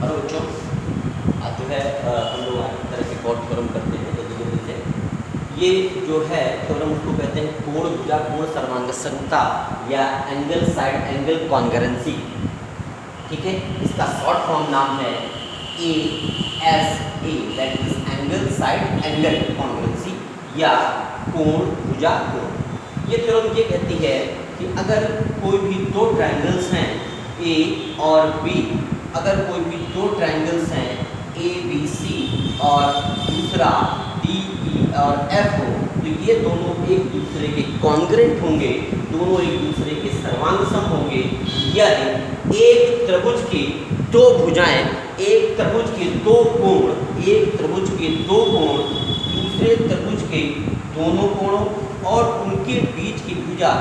Hello बच्चों, आज जो है हम लोग एक तरह के कॉर्ड थ्योरम करते हैं जल्दी से। ये जो है थ्योरम उसको कहते हैं कोण भुजा कोण सर्वांगसमता या एंगल साइड एंगल कॉन्ग्रुएंसी। ठीक है, इसका शॉर्ट फॉर्म नाम है ASA, that is angle side angle congruency या कोण भुजा कोण। ये थ्योरम ये कहती है कि अगर कोई भी दो ट्रायंगल्स हैं A और B, अगर कोई भी दो ट्रायंगल्स हैं ABC और दूसरा DE और F हो, तो ये दोनों एक दूसरे के कॉन्ग्रुएंट होंगे, दोनों एक दूसरे के सर्वांगसम होंगे। यदि एक त्रिभुज की दो भुजाएं, एक त्रिभुज के दो कोण, एक त्रिभुज के दो कोण दूसरे त्रिभुज के दोनों कोणों और उनके बीच की भुजा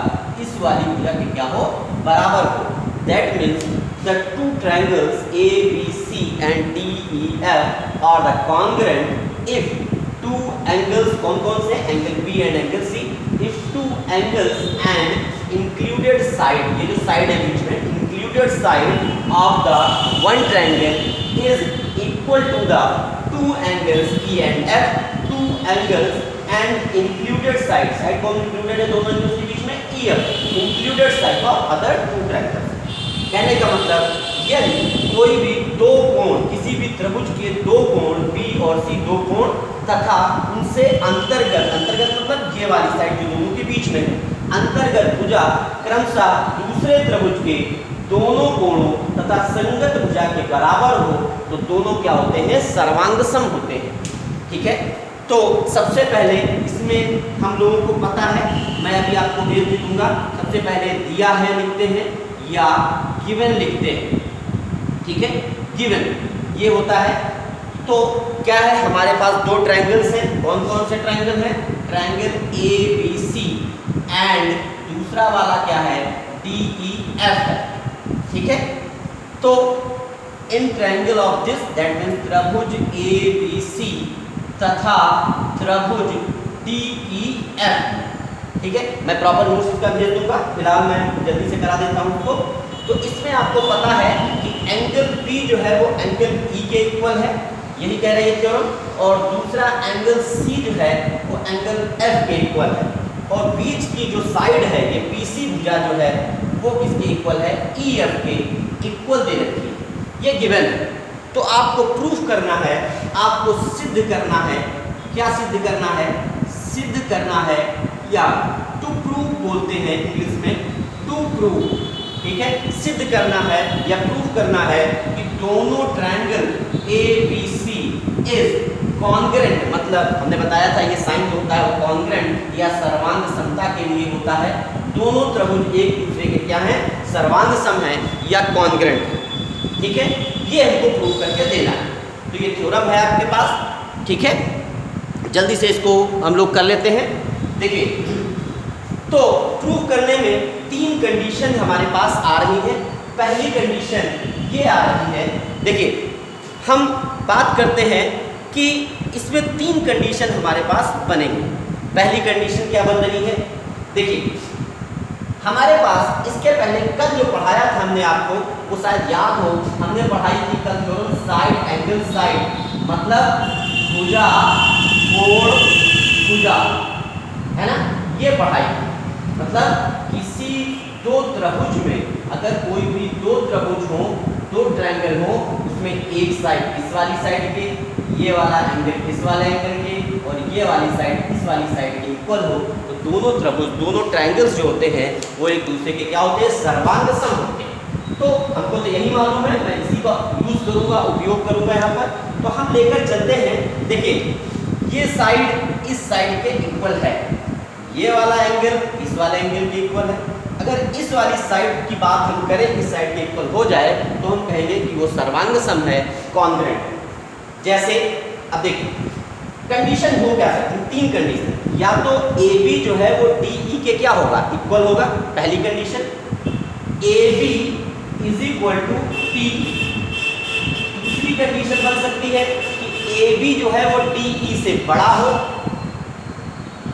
इस वाली भुजा के क्या हो, बराबर हो। That means the two triangles ABC and DEF are the congruent if two angles कौन-कौन से, angle B and angle C, if two angles and included side, ये जो side है बीच में, included side of the one triangle is equal to the two angles E and F, two angles and included side कौन included है दोनों angles के बीच में, EF, included side of other two triangles। कहने का मतलब यदि कोई भी दो कोण, किसी भी त्रिभुज के दो कोण B और C, दो कोण तथा उनसे अंतर्गत मतलब ये वाली साइड जो दोनों के बीच में अंतर्गत भुजा क्रमशः दूसरे त्रिभुज के दोनों कोणों तथा संगत भुजा के बराबर हो, तो दोनों क्या होते हैं, सर्वांगसम होते हैं। ठीक है, तो सबसे पहले इसमें हम लोगों को पता है, मैं अभी आपको भेज दूंगा। सबसे पहले दिया है लिखते हैं या गिवन लिखते हैं। ठीक है, गिवन ये होता है। तो क्या है, हमारे पास दो ट्रायंगल्स हैं। कौन कौन से ट्रायंगल हैं, ट्रायंगल ABC एंड दूसरा वाला क्या है, DEF है। ठीक है, तो in triangle of this that means त्रिभुज ABC तथा त्रिभुज DEF। ठीक है, मैं प्रॉपर नोट्स इसका भेज दूंगा, फिलहाल मैं जल्दी से करा देता हूं उसको। तो इसमें आपको पता है कि एंगल P जो है वो एंगल E के इक्वल है, यही कह रहे हैं थ्योरम, और दूसरा एंगल C जो है वो एंगल F के इक्वल है, और बीच की जो साइड है ये BC भुजा जो है वो किसके इक्वल है, EF के इक्वल दे रखी है। ये गिवन है। तो आपको प्रूफ करना है, आपको सिद्ध करना है। क्या सिद्ध करना है, सिद्ध करना है या टू प्रूव बोलते हैं इंग्लिश में, टू प्रूव। ठीक है, सिद्ध करना है या प्रूफ करना है कि दोनों ट्रायंगल ABC इज कॉन्ग्रुएंट, मतलब हमने बताया था ये साइन होता है वो कॉन्ग्रुएंट या सर्वांग समता के लिए होता है। दोनों त्रिभुज एक दूसरे के क्या है, सर्वांग सम है या कॉन्ग्रुएंट है। ठीक है, ये हमको प्रूव करके देना है। तो ये थ्योरम है आपके पास। ठीक है, जल्दी से इसको हम लोग कर लेते हैं। देखिए, तो प्रूफ करने में तीन कंडीशन हमारे पास आ रही है। पहली कंडीशन ये आ रही है, देखिए हम बात करते हैं कि इसमें तीन कंडीशन हमारे पास बनेंगे। पहली कंडीशन क्या बन रही है, देखिए हमारे पास इसके पहले कल जो पढ़ाया था हमने आपको, वो शायद याद हो, हमने पढ़ाई थी कल थ्योरम साइड एंगल साइड, मतलब भुजा कोण भुजा, है ना, ये पढ़ाई। मतलब किसी दो त्रिभुज में अगर कोई भी दो त्रिभुज हो, दो ट्रायंगल हो, उसमें एक साइड इस वाली साइड के, ये वाला एंगल इस वाले एंगल के, और ये वाली साइड इस वाली साइड के इक्वल हो, तो दोनों त्रिभुज, दोनों ट्रायंगल्स जो होते हैं वो एक दूसरे के क्या होते हैं, सर्वांगसम होते हैं। तो हमको तो यही मालूम है, मैं इसी का यूज करूंगा, उपयोग करूंगा यहाँ पर। तो हम लेकर चलते हैं। देखिए, ये साइड इस साइड के इक्वल है, ये वाला एंगल इस वाले एंगल के इक्वल है। अगर इस वाली साइड की बात हम करें, इस साइड के इक्वल हो जाए, तो हम कहेंगे कि वो सर्वांगसम है, कॉन्ग्रुएंट। जैसे अब देखिए कंडीशन हो क्या सकती है, तीन कंडीशन, या तो AB जो है वो DE के क्या होगा, इक्वल होगा, पहली condition. AB is equal to TE। दूसरी कंडीशन बन सकती है कि AB जो है वो DE से बड़ा हो।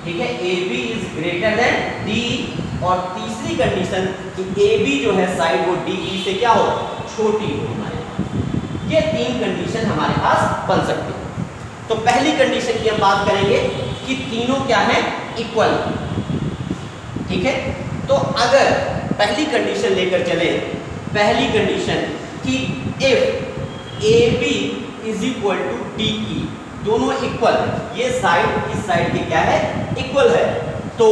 ठीक है, AB is greater than DE। और तीसरी कंडीशन कि AB जो है साइड वो DE से क्या हो, छोटी हो हमारे। ये 3 कंडीशन हमारे पास बन सकती है। तो पहली कंडीशन की हम बात करेंगे कि तीनों क्या है, इक्वल। ठीक है, तो अगर पहली कंडीशन लेकर चले, पहली कंडीशन कि if AB is equal to DE, दोनों इक्वल है, ये साइड इस साइड के क्या है, इक्वल है, तो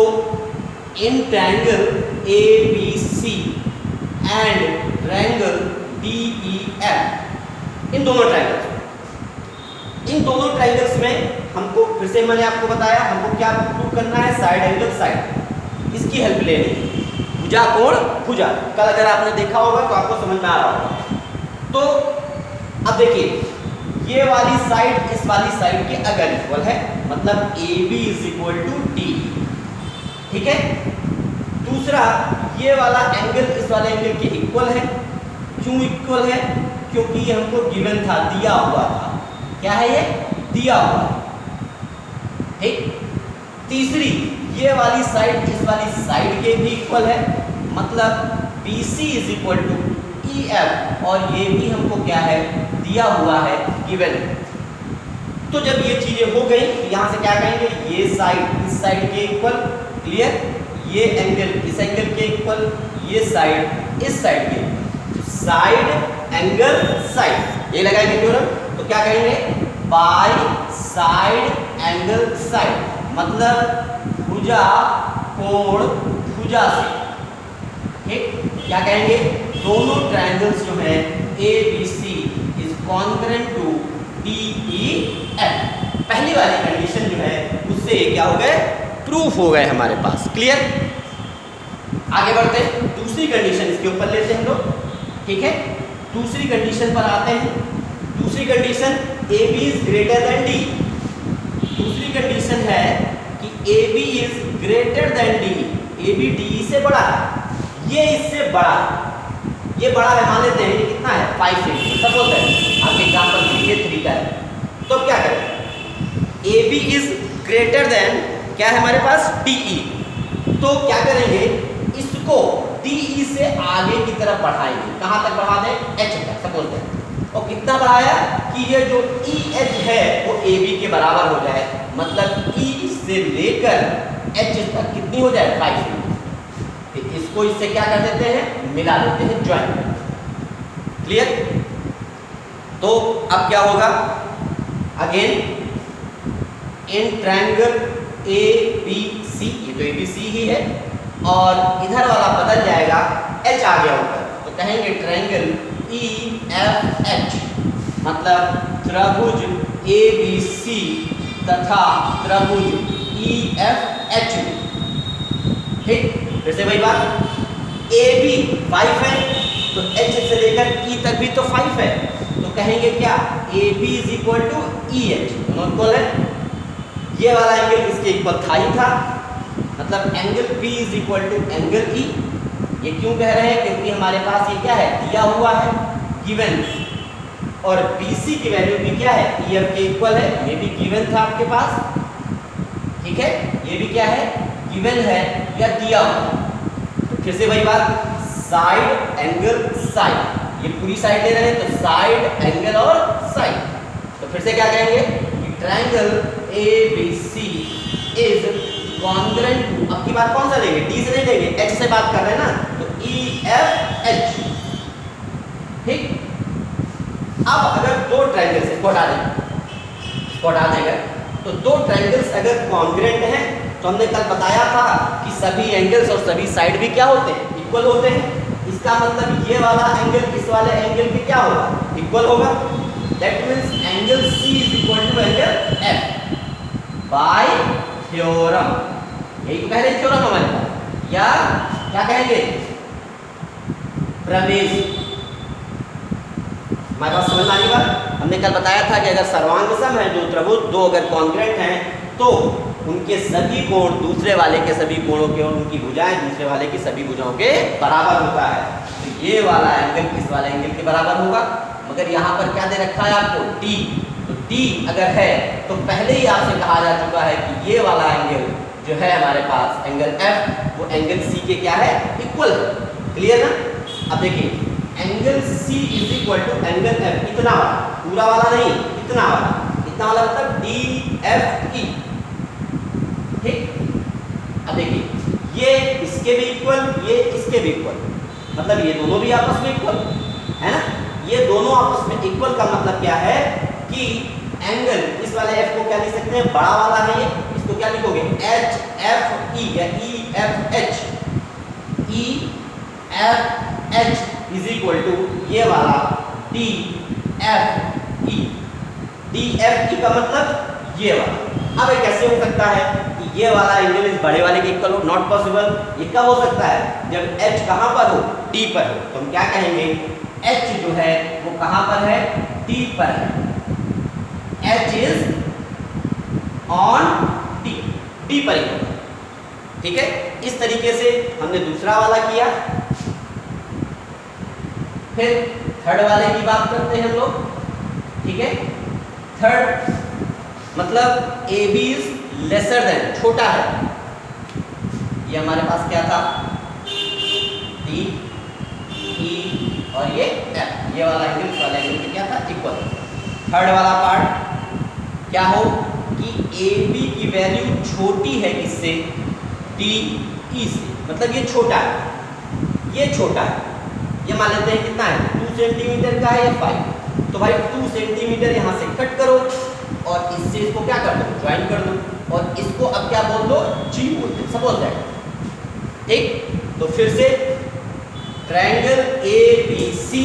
in triangle ABC and triangle DEF, इन दोनों ट्रायंगल्स में हमको, फिर से मैंने आपको बताया, हमको क्या प्रूव करना है, साइड एंगल साइड, इसकी हेल्प लेनी, भुजा कोण भुजा। कल अगर आपने देखा होगा तो आपको समझ में आ रहा होगा। तो अब देखिए, ये वाली साइड इस वाली साइड के अगर इक्वल है, मतलब AB is equal to DE। ठीक है, दूसरा ये वाला एंगल इस वाले एंगल के इक्वल है। क्यों इक्वल है? क्योंकि ये हमको गिवन था, दिया हुआ था। क्या है ये? दिया हुआ। ठीक, तीसरी ये वाली साइड इस वाली साइड के भी इक्वल है, मतलब BC is equal to EF, और ये भी हमको क्या है, दिया हुआ है, गिवन है। तो जब ये चीजें हो गई, यहाँ से क्या कहेंगे, ये साइड इस साइड के इक्वल, क्लियर, ये एंगल इस एंगल के इक्वल, ये साइड इस साइड के इक्वल, साइड एंगल साइड, ये लगाएंगे थ्योरम। तो क्या कहेंगे, बाय साइड एंगल साइड, मतलब भुजा कोण भुजा से। ठीक, क्या कहेंगे, दोनों ट्रायंगल्स जो है ABC is congruent to DEF। पहली वाली कंडीशन जो है उससे क्या हो गए, प्रूफ हो गए हमारे पास। क्लियर, आगे बढ़ते हैं, दूसरी कंडीशन इसके ऊपर लेते हैं हम लोग। ठीक है, दूसरी कंडीशन पर आते हैं। दूसरी condition AB is greater than D। दूसरी कंडीशन है कि AB is greater than D, AB DE से बड़ा है, ये इससे बड़ा है, ये बड़ा है, मान लेते हैं ये कितना है, 5 सेंटीमीटर, सपोज है, आपके एग्जांपल के लिए 3 का है। तो क्या करें, AB इज ग्रेटर देन क्या है हमारे पास, DE। तो क्या करेंगे, इसको DE से आगे की तरफ बढ़ाएंगे। कहां तक बढ़ा दें, H तक, सपोज है। और कितना बढ़ाया कि ये जो EH है वो AB के बराबर हो जाए, मतलब E से लेकर H तक कितनी हो जाए, 5 सेंटीमीटर। इसको इससे क्या कर देते हैं, मिला देते हैं, ज्वाइन। क्लियर, तो अब क्या होगा, अगेन इन ट्रायंगल ABC, ये तो ABC ही है, और इधर वाला बदल जाएगा, H आ गया ऊपर, तो कहेंगे ट्रायंगल EFH, मतलब त्रिभुज ABC तथा त्रिभुज EFH। ठीक, फिर से वही बात, AB 5 है, तो H से लेकर E तक भी तो 5 है, तो कहेंगे क्या, AB is equal to EH, दोनों इक्वल है। ये वाला एंगल इसके इक्वल था ही था, मतलब angle P is equal to angle E। ये क्यों कह रहे हैं, क्योंकि हमारे पास ये क्या है, दिया हुआ है, गिवन, और BC की वैल्यू भी क्या है, EF के इक्वल है, ये भी गिवन था आपके पास। ठीक है, ये भी क्या है, गिवन है या दिया हुआ। तो फिर से वही बात, साइड एंगल साइड, ये पूरी साइड ले रहे हैं, तो साइड एंगल और साइड। तो फिर से क्या कहेंगे कि triangle ABC is congruent to, अब की बात कौन सा लेंगे, D से नहीं लेंगे, H से बात कर रहे हैं ना, तो EFH। ठीक, अब अगर दो ट्रायंगल्स, इसको हटा देंगे, तो दो ट्रायंगल्स अगर कॉन्ग्रुएंट हैं, तो हमने कल बताया था कि सभी एंगल्स और सभी साइड भी क्या होते हैं, इक्वल होते हैं। इसका मतलब ये वाला एंगल इस वाले एंगल के क्या होगा, इक्वल होगा। That means angle C is equal to angle F by theorem. यही तो पहले थ्योरम हमारे पास, या क्या कहेंगे, प्रमेय। हमारे पास समझ में आने बात, हमने कल बताया था कि अगर सर्वांग सम है, जो त्रिभुज दो अगर कॉन्ग्रुएंट हैं, तो उनके सभी कोण दूसरे वाले के सभी कोणों के, और उनकी भुजाएं दूसरे वाले की सभी भुजाओं के बराबर होता है। तो ये वाला एंगल इस वाले एंगल के बराबर होगा। मगर यहाँ पर क्या दे रखा है आपको, D। तो D अगर है तो पहले ही आपसे कहा जा चुका है कि ये वाला एंगल जो है हमारे पास एंगल F, वो एंगल C के क्या है, इक्वल है। क्लियर ना। अब देखिए angle C is equal to angle F, इतना वाला, पूरा वाला नहीं, इतना वाला मतलब डी एफ ई। ठीक, अब देखिए ये इसके भी इक्वल, ये इसके भी इक्वल, मतलब ये दोनों भी आपस में इक्वल है ना। ये दोनों आपस में इक्वल का मतलब क्या है कि एंगल, इस वाले एफ को क्या लिख सकते हैं, बड़ा वाला है ये, इसको क्या लिखोगे, एच एफ ई या E F H, E F H is equal to ये वाला D F E. D F E का मतलब ये वाला। अब ये कैसे हो सकता है कि ये वाला एंगल इस बड़े वाले के इक्वल हो, नॉट पॉसिबल। ये कब हो सकता है, जब एच कहां पर हो, डी पर हो। तो हम क्या कहेंगे, एच जो है वो कहां पर है, डी पर है, H is on D, D पर ही होगा। ठीक है, इस तरीके से हमने दूसरा वाला किया। फिर थर्ड वाले की बात करते हैं हम लोग। ठीक है, थर्ड मतलब A B is lesser than, छोटा है। ये हमारे पास क्या था, डी ई और ये एफ, ये वाला एंगल, इस वाला एंगल क्या था, इक्वल। थर्ड वाला पार्ट क्या हो कि ए बी की वैल्यू छोटी है किससे, डी ई से, मतलब ये छोटा है, ये छोटा है। ये मान लेते हैं कितना है, 2 सेंटीमीटर का है या 5। तो भाई 2 सेंटीमीटर यहाँ से कट करो और इससे इसको क्या कर दो, ज्वाइन कर दो, और इसको अब क्या बोल दो, जी बोल दो, सपोज दैट। ठीक, तो फिर से ट्रायंगल ए बी सी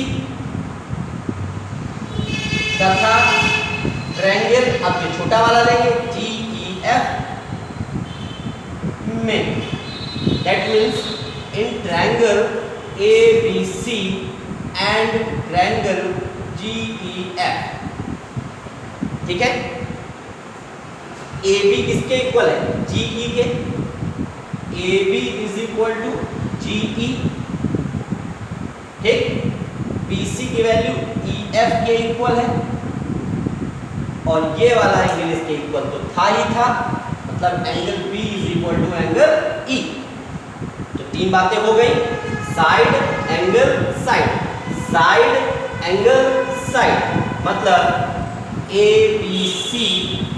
तथा ट्रायंगल, अब ये छोटा वाला लेंगे, जी ई एफ में, that means in triangle A B C and triangle G E F. ठीक है, ए बी किसके इक्वल है, जी ई के, A B is equal to G E. ठीक, बी सी की वैल्यू ई एफ के equal है, और ये वाला एंगल इसके इक्वल तो था ही था, मतलब angle B is equal to angle E. तो तीन बातें हो गई, side angle side, side angle side, मतलब A B C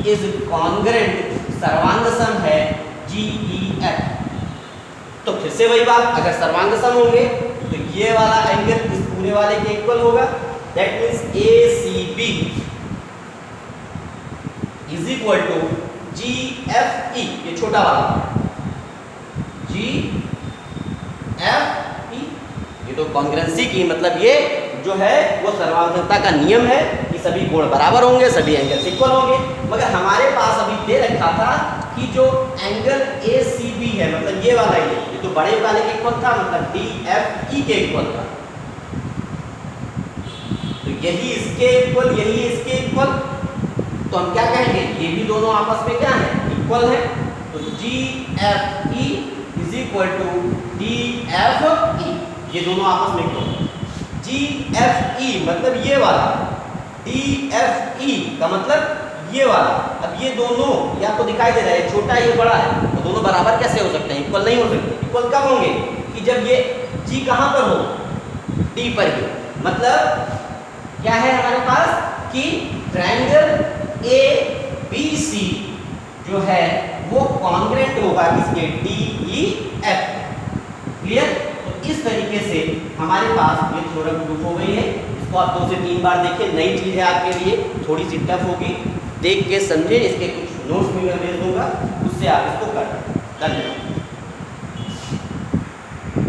is congruent, सर्वांग सम है जी ई एफ। तो फिर से वही बात, अगर सर्वांग सम होंगे तो ये वाला एंगल इस पूरे वाले के इक्वल होगा, that means A C B is equal to G F E, ये छोटा वाला जी एफ ई। ये तो कॉन्ग्रेंसी की, मतलब ये जो है वो सर्वांगता का नियम है कि सभी कोण बराबर होंगे, सभी एंगल इक्वल होंगे। मगर हमारे पास अभी दे रखा था कि जो एंगल ए सी बी है, मतलब ये वाला ही, ये तो बड़े वाले के इक्वल था, मतलब डी एफ ई के इक्वल था। तो यही इसके इक्वल, यही इसके इक्वल, तो हम क्या कहेंगे, ये भी दोनों आपस में क्या है, इक्वल है। तो G F E is equal to D F E, ये दोनों आपस में इक्वल। जी एफ ई मतलब ये वाला, डी एफ ई का मतलब ये वाला। अब ये दोनों, ये आपको दिखाई दे रहा है, छोटा ये बड़ा है, तो दोनों बराबर कैसे हो सकते हैं, इक्वल नहीं हो सकते। इक्वल कब होंगे कि जब ये जी कहाँ पर हो, डी पर ही। मतलब क्या है हमारे पास कि ट्रायंगल ए बी सी जो है वो कॉन्ग्रेंट होगा किसके, डी ई एफ। क्लियर? तो इस तरीके से हमारे पास ये थ्योरम प्रूफ हो गई है। इसको आप 2 से 3 बार देखिए, नई चीज़ है आपके लिए, थोड़ी सी टफ होगी, देख के समझे। इसके कुछ नोट्स भी मैं भेज दूंगा, उससे आप इसको कर। धन्यवाद।